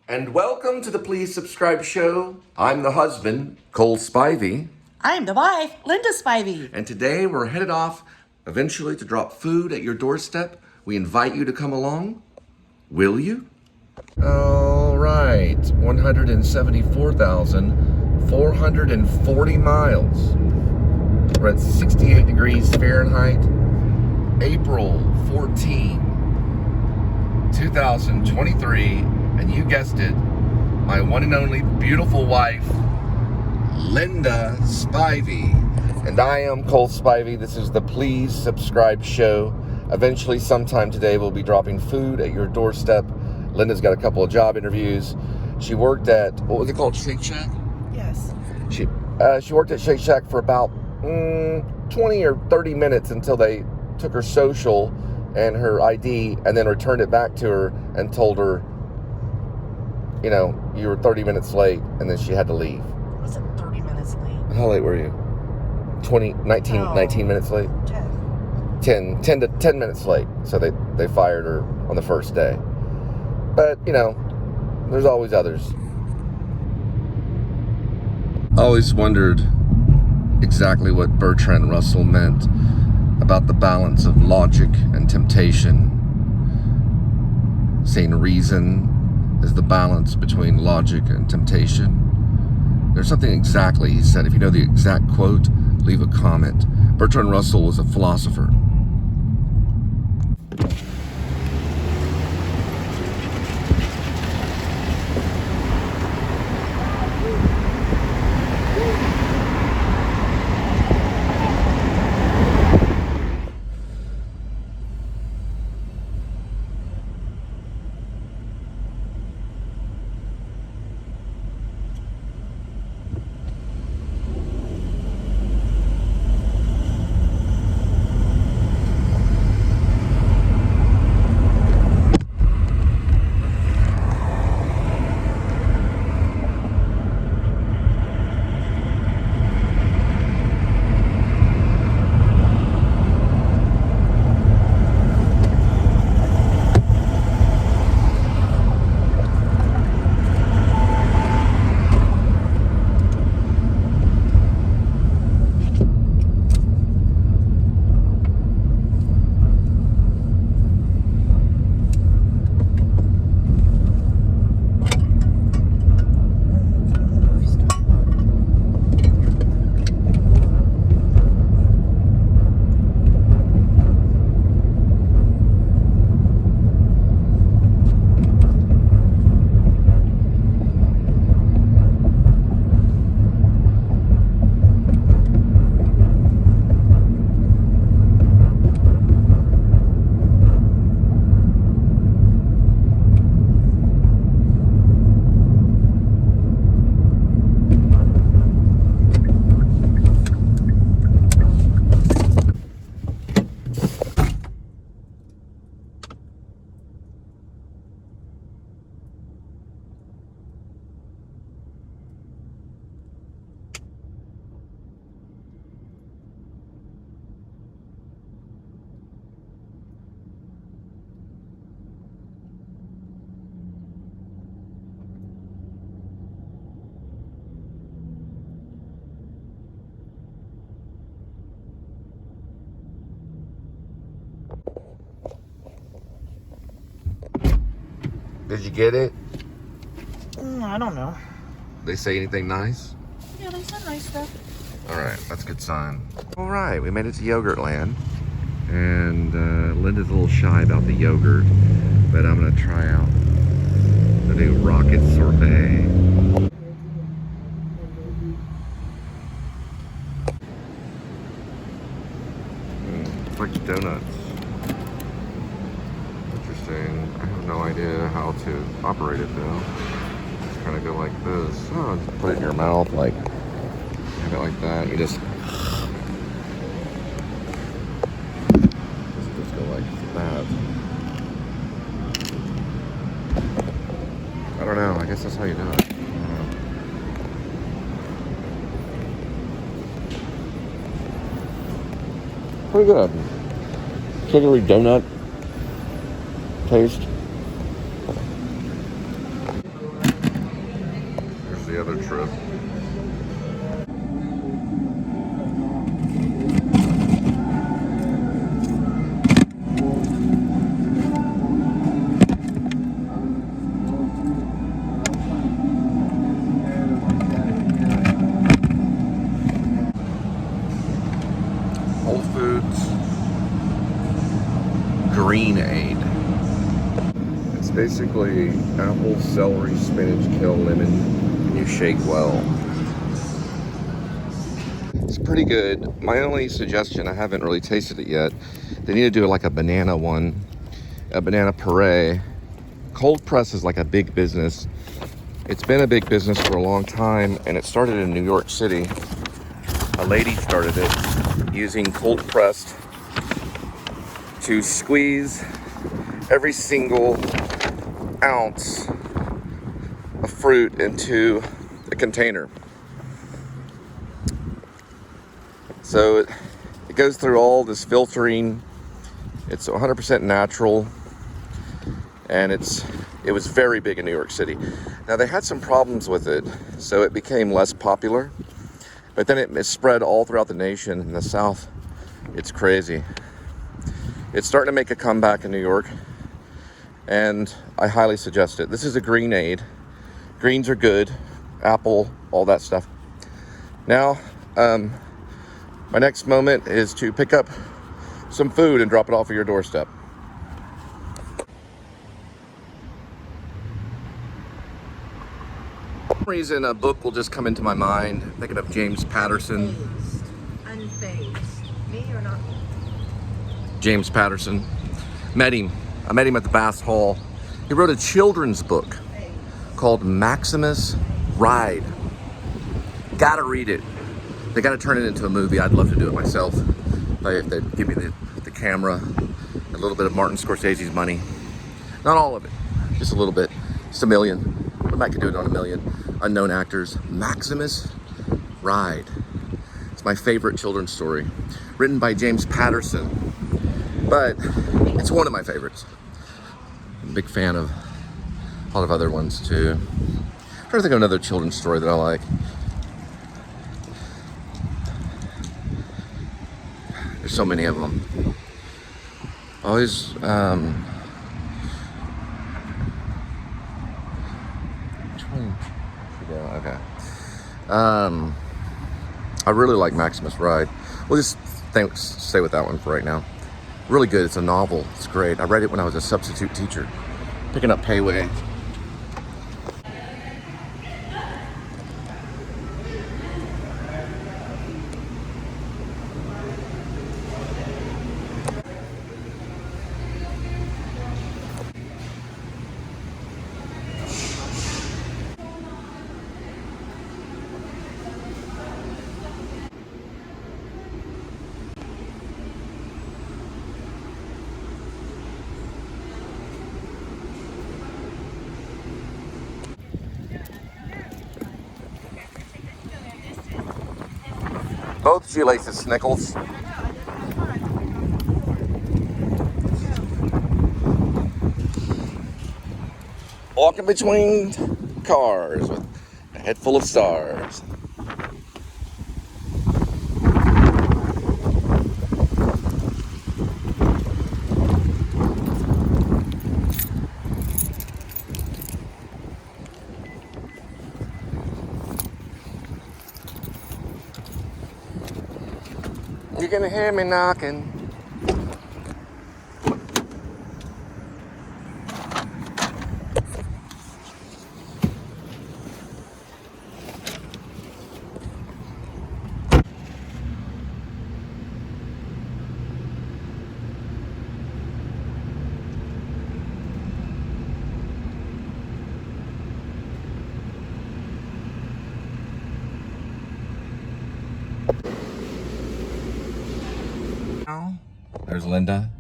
And welcome to the Please Subscribe show. I'm the husband, Cole Spivey. I'm the wife, Linda Spivey. And today we're headed off eventually to drop food at your doorstep. We invite you to come along. Will you? All right, 174,440 miles. We're at 68 degrees Fahrenheit. April 14, 2023. And you guessed it, my one and only beautiful wife, Linda Spivey. And I am Cole Spivey. This is the Please Subscribe show. Eventually, sometime today, we'll be dropping food at your doorstep. Linda's got a couple of job interviews. She worked at, what was it called, Shake Shack? Yes. She worked at Shake Shack for about 20 or 30 minutes until they took her social and her ID and then returned it back to her and told her, you know, you were 30 minutes late, and then she had to leave. I wasn't 30 minutes late. How late were you? 19 minutes late? 10. 10 minutes late. So they fired her on the first day. But, you know, there's always others. Always wondered exactly what Bertrand Russell meant about the balance of logic and temptation. Saying reason is the balance between logic and temptation. There's something exactly he said. If you know the exact quote, leave a comment. Bertrand Russell was a philosopher. Did you get it? I don't know. They say anything nice? Yeah, they said nice stuff. All right, that's a good sign. All right, we made it to Yogurt Land. And Linda's a little shy about the yogurt, but I'm gonna try out the new Rocket Sorbet. It's like donuts. Interesting. I have no idea how to operate it though. Just kind of go like this. Oh, just put it in your mouth, like have it like that. You just go like that. I don't know. I guess that's how you do it. Pretty good. Sugary donut taste. trip. Whole Foods Green Aid. It's basically apple, celery, spinach, kale, lemon, and you shake well. It's pretty good. My only suggestion, I haven't really tasted it yet, they need to do like a banana one, a banana puree. Cold press is like a big business. It's been a big business for a long time, and it started in New York City. A lady started it using cold pressed to squeeze every single ounce of fruit into a container. So it goes through all this filtering. It's 100% natural, and it was very big in New York City. Now they had some problems with it, so it became less popular, but then it spread all throughout the nation. In the South, it's crazy. It's starting to make a comeback in New York, and I highly suggest it. This is a green aid. Greens are good, apple, all that stuff. Now, my next moment is to pick up some food and drop it off at your doorstep. For some reason, a book will just come into my mind. Thinking of James Patterson. Unfazed. Me or not? James Patterson. Met him. I met him at the Bass Hall. He wrote a children's book called Maximus Ride. Gotta read it. They gotta turn it into a movie. I'd love to do it myself. If they'd give me the camera, a little bit of Martin Scorsese's money. Not all of it, just a little bit. Just $1 million. I might could do it on $1 million. Unknown actors. Maximus Ride. It's my favorite children's story. Written by James Patterson. But it's one of my favorites. I'm a big fan of a lot of other ones too. I'm trying to think of another children's story that I like. There's so many of them. Always, which one? Yeah, okay. I really like Maximus Ride. We'll just stay with that one for right now. Really good. It's a novel. It's great. I read it when I was a substitute teacher, picking up Pei Wei. Both shoelaces, Snickles. Walking between cars with a head full of stars. You can hear me knocking. There's Linda.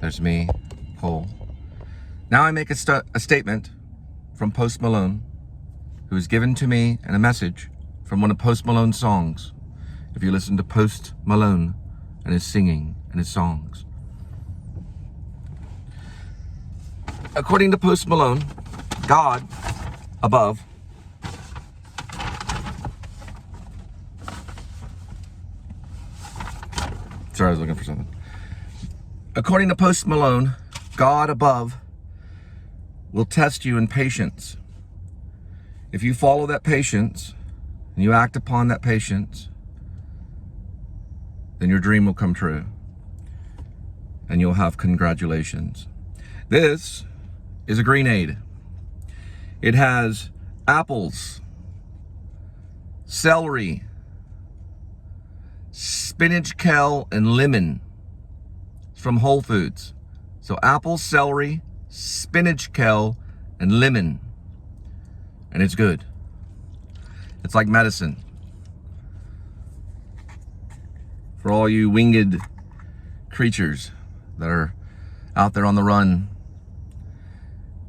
There's me, Cole. Now I make a statement from Post Malone, who is given to me in a message from one of Post Malone's songs. If you listen to Post Malone and his singing and his songs. According to Post Malone, God above Sorry, I was looking for something. According to Post Malone, God above will test you in patience. If you follow that patience and you act upon that patience, then your dream will come true and you'll have congratulations. This is a grenade. It has apples, celery, spinach, kale, and lemon. It's from Whole Foods. So apples, celery, spinach, kale, and lemon. And it's good. It's like medicine. For all you winged creatures that are out there on the run,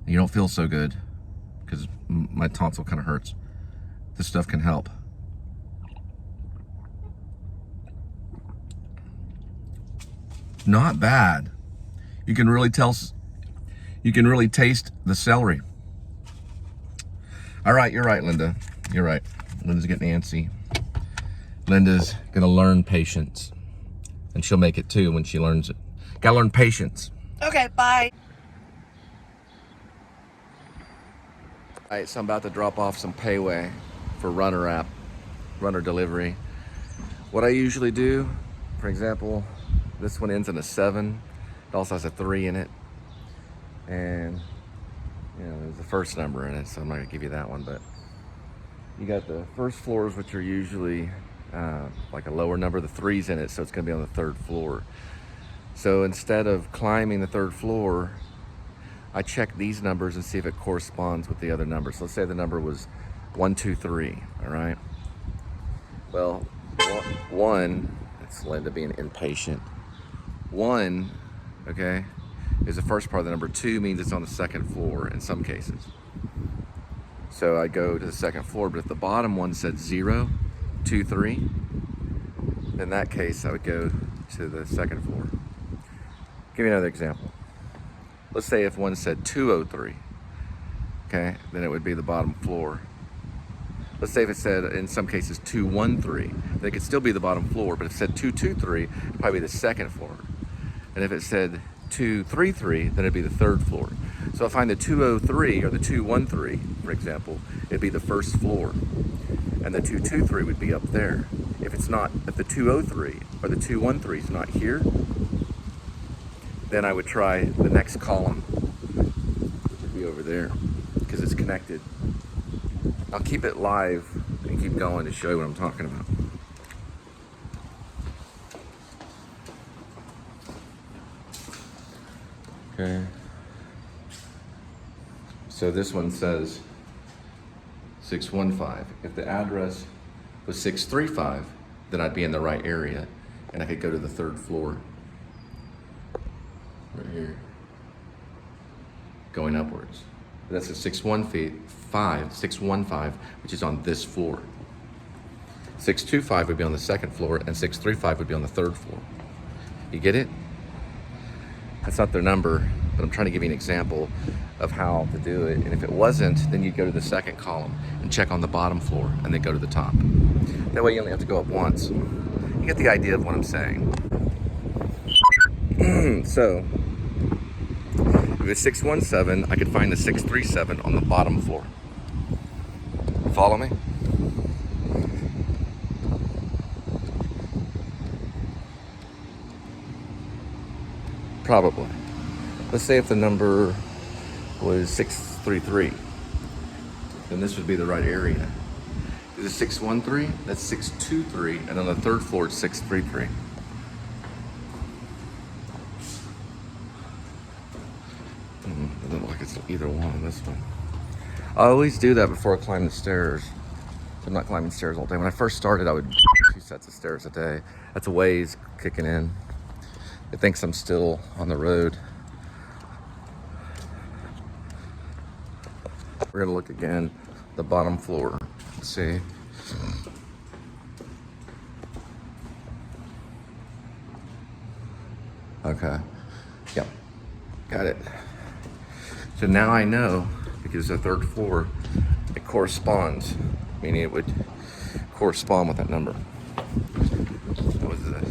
and you don't feel so good, because my tonsil kind of hurts. This stuff can help. Not bad. You can really tell, you can really taste the celery. All right, you're right, Linda. You're right. Linda's getting antsy. Linda's gonna learn patience, and she'll make it too when she learns it. Gotta learn patience. Okay, bye. All right, so I'm about to drop off some Pei Wei for runner delivery. What I usually do, for example, this one ends in a 7. It also has a 3 in it. And, you know, there's the first number in it, so I'm not gonna give you that one, but you got the first floors, which are usually like a lower number. The 3's in it, so it's gonna be on the 3rd floor. So instead of climbing the 3rd floor, I check these numbers and see if it corresponds with the other numbers. So let's say the number was 1, 2, 3, all right? Well, 1, it's Linda being impatient. 1, okay, is the first part of the number. 2 means it's on the 2nd floor in some cases. So I go to the 2nd floor, but if the bottom one said 0, 2, 3, in that case, I would go to the 2nd floor. Give you another example. Let's say if one said 203, okay, then it would be the bottom floor. Let's say if it said, in some cases, 213, then it could still be the bottom floor, but if it said 223, it'd probably be the 2nd floor. And if it said 233, then it'd be the 3rd floor. So if I find the 203 or the 213, for example, it'd be the 1st floor. And the 223 would be up there. If it's not, if the 203 or the 213 is not here, then I would try the next column. It would be over there, because it's connected. I'll keep it live and keep going to show you what I'm talking about. Okay. So this one says 615. If the address was 635, then I'd be in the right area and I could go to the 3rd floor. Right here. Going upwards. That's a 615, which is on this floor. 625 would be on the 2nd floor, and 635 would be on the 3rd floor. You get it? That's not their number, but I'm trying to give you an example of how to do it. And if it wasn't, then you'd go to the 2nd column and check on the bottom floor, and then go to the top. That way you only have to go up once. You get the idea of what I'm saying. So, if it's 617, I could find the 637 on the bottom floor. Follow me? Probably. Let's say if the number was 633, then this would be the right area. Is it 613? That's 623, and on the 3rd floor it's 633. Doesn't look like it's either one on this one. I always do that before I climb the stairs. I'm not climbing stairs all day. When I first started, I would do 2 sets of stairs a day. That's a Waze kicking in. It thinks I'm still on the road. We're gonna look again, the bottom floor. Let's see. Okay, yep, got it. So now I know, because the 3rd floor, it corresponds, meaning it would correspond with that number. What was this?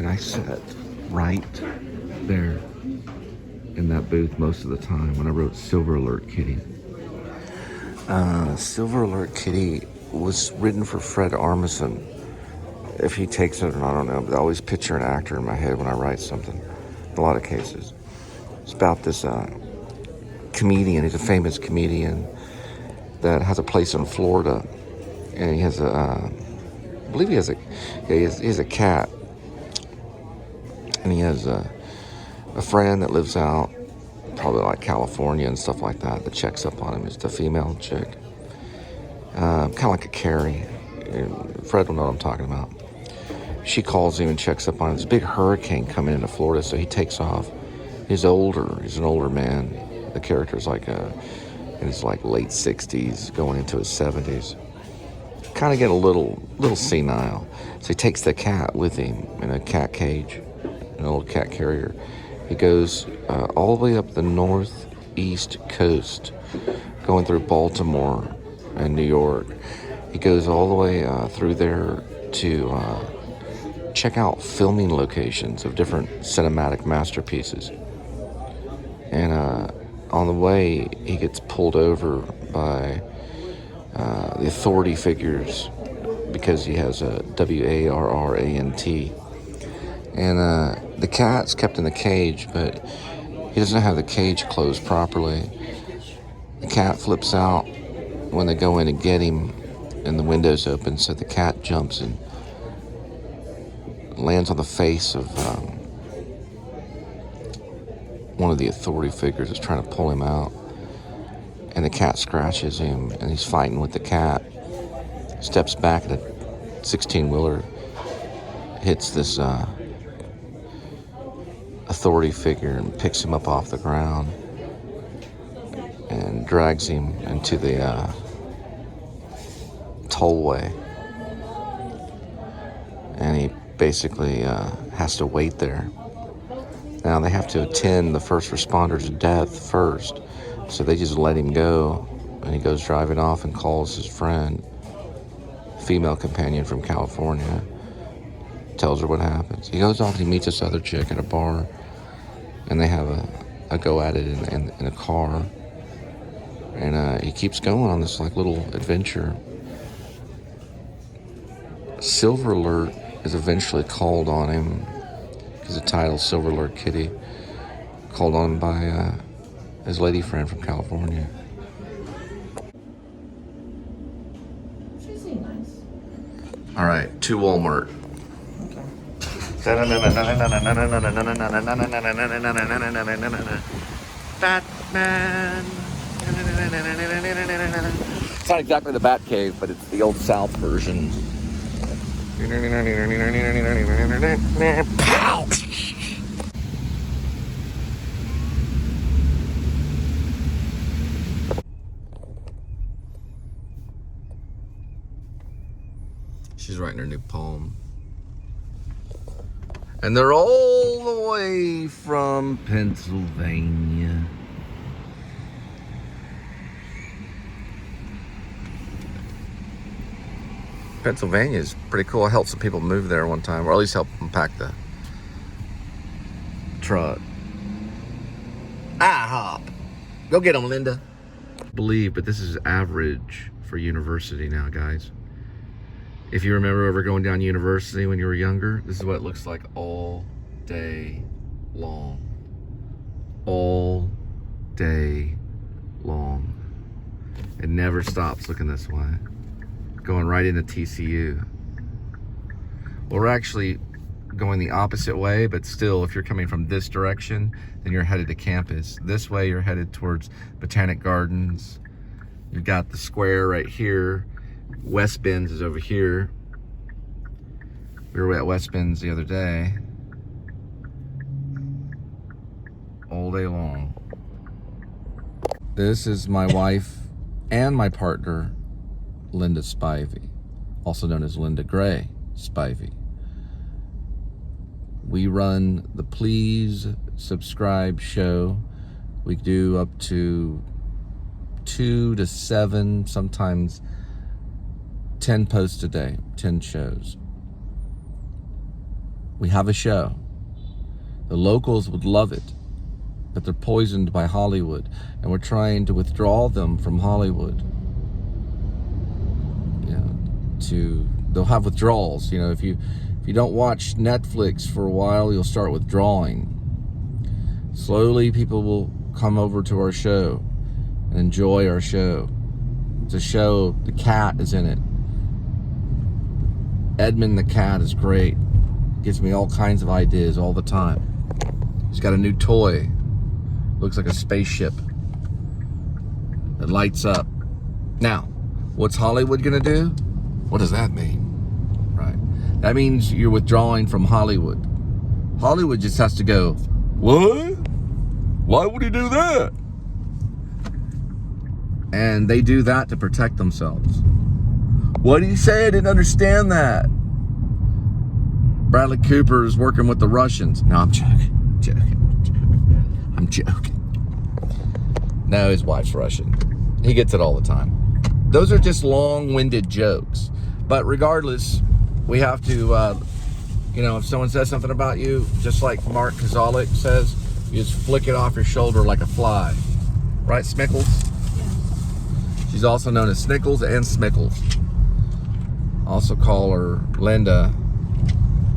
And I sat right there in that booth most of the time when I wrote Silver Alert Kitty. Silver Alert Kitty was written for Fred Armisen. If he takes it or not, I don't know, but I always picture an actor in my head when I write something, in a lot of cases. It's about this comedian. He's a famous comedian that has a place in Florida, and he has I believe he has a cat, and he has a friend that lives out probably like California and stuff like that checks up on him. It's the female chick, kind of like a Carrie. Fred will know what I'm talking about. She calls him and checks up on him. There's a big hurricane coming into Florida, so he takes off. He's an older man. The character's like in his like late 60s, going into his 70s. Kind of get a little senile. So he takes the cat with him in a cat cage, an old cat carrier. He goes all the way up the northeast coast, going through Baltimore and New York. He goes all the way through there to check out filming locations of different cinematic masterpieces. And on the way, he gets pulled over by the authority figures because he has a WARRANT. And the cat's kept in the cage, but he doesn't have the cage closed properly. The cat flips out when they go in and get him, and the window's open, so the cat jumps and lands on the face of one of the authority figures that's trying to pull him out. And the cat scratches him, and he's fighting with the cat. Steps back, and a 16-wheeler hits this authority figure and picks him up off the ground and drags him into the tollway. And he basically has to wait there. Now they have to attend the first responder's death first, so they just let him go, and he goes driving off and calls his friend, female companion from California, tells her what happens. He goes off and he meets this other chick at a bar, and they have a go at it in a car, and he keeps going on this like little adventure. Silver Alert is eventually called on him, because the title Silver Alert Kitty, called on by his lady friend from California. She's nice. All right, to Walmart. Batman. It's not exactly the Batcave, but it's the old South version. Pow! She's writing her new poem. And they're all the way from Pennsylvania. Pennsylvania is pretty cool. I helped some people move there one time, or at least help them pack the truck. Hop. Go get them, Linda. Believe, but this is average for university now, guys. If you remember ever going down University when you were younger, this is what it looks like all day long. All day long. It never stops looking this way. Going right into TCU. Well, we're actually going the opposite way, but still, if you're coming from this direction, then you're headed to campus. This way, you're headed towards Botanic Gardens. You've got the square right here. LcSbanD is over here. We were at LcSbanD the other day. All day long. This is my wife and my partner, Linda Spivey, also known as Linda Gray Spivey. We run the Please Subscribe show. We do up to 2 to 7, sometimes 10 posts a day, 10 shows. We have a show. The locals would love it, but they're poisoned by Hollywood, and we're trying to withdraw them from Hollywood. They'll have withdrawals. If you don't watch Netflix for a while, you'll start withdrawing. Slowly, people will come over to our show and enjoy our show. It's a show, the cat is in it. Edmund the cat is great. Gives me all kinds of ideas all the time. He's got a new toy. Looks like a spaceship that lights up. Now, what's Hollywood gonna do? What does that mean? Right. That means you're withdrawing from Hollywood. Hollywood just has to go, what? Why would he do that? And they do that to protect themselves. What did he say? I didn't understand that. Bradley Cooper is working with the Russians. No, I'm joking. I'm joking. No, his wife's Russian. He gets it all the time. Those are just long-winded jokes. But regardless, we have to, if someone says something about you, just like Mark Kozalik says, you just flick it off your shoulder like a fly. Right, Smickles? Yeah. She's also known as Snickles and Smickles. Also call her Linda.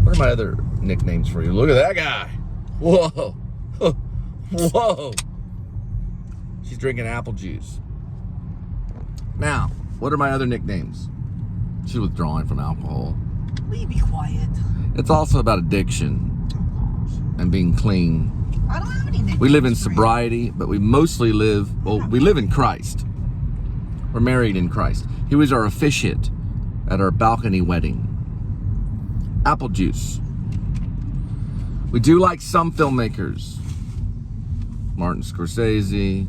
What are my other nicknames for you? Look at that guy. Whoa. Whoa. She's drinking apple juice. Now, what are my other nicknames? She's withdrawing from alcohol. Will you be quiet? It's also about addiction and being clean. I don't have any nicknames. We live in sobriety, but we mostly we live in Christ. We're married in Christ. He was our officiant at our balcony wedding. Apple juice. We do like some filmmakers. Martin Scorsese.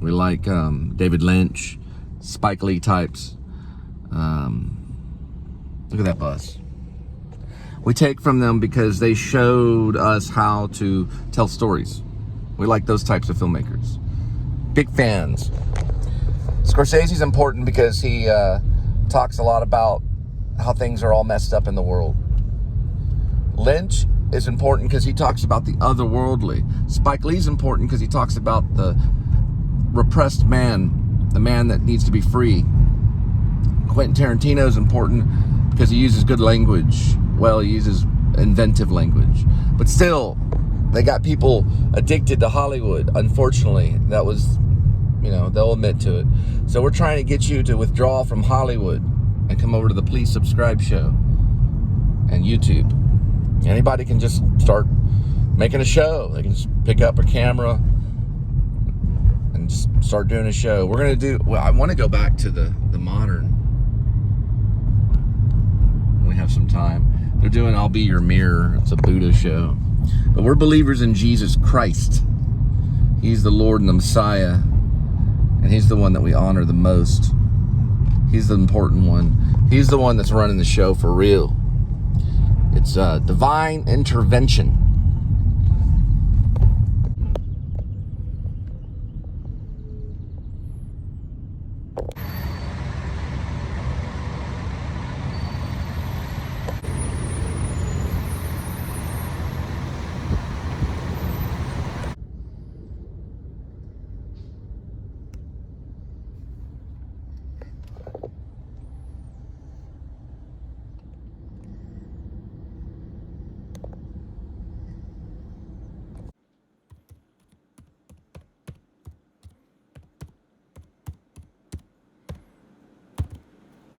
We like David Lynch, Spike Lee types. Look at that bus. We take from them because they showed us how to tell stories. We like those types of filmmakers. Big fans. Scorsese's important because he talks a lot about how things are all messed up in the world. Lynch is important because he talks about the otherworldly. Spike Lee's important because he talks about the repressed man, the man that needs to be free. Quentin Tarantino is important because he uses good language. Well, he uses inventive language. But still, they got people addicted to Hollywood, unfortunately. That was, they'll admit to it. So we're trying to get you to withdraw from Hollywood and come over to the Please Subscribe show and YouTube. Anybody can just start making a show. They can just pick up a camera and just start doing a show. We're going to I want to go back to the modern. We have some time. They're doing I'll Be Your Mirror. It's a Buddha show. But we're believers in Jesus Christ. He's the Lord and the Messiah. And he's the one that we honor the most. He's the important one. He's the one that's running the show for real. It's divine intervention.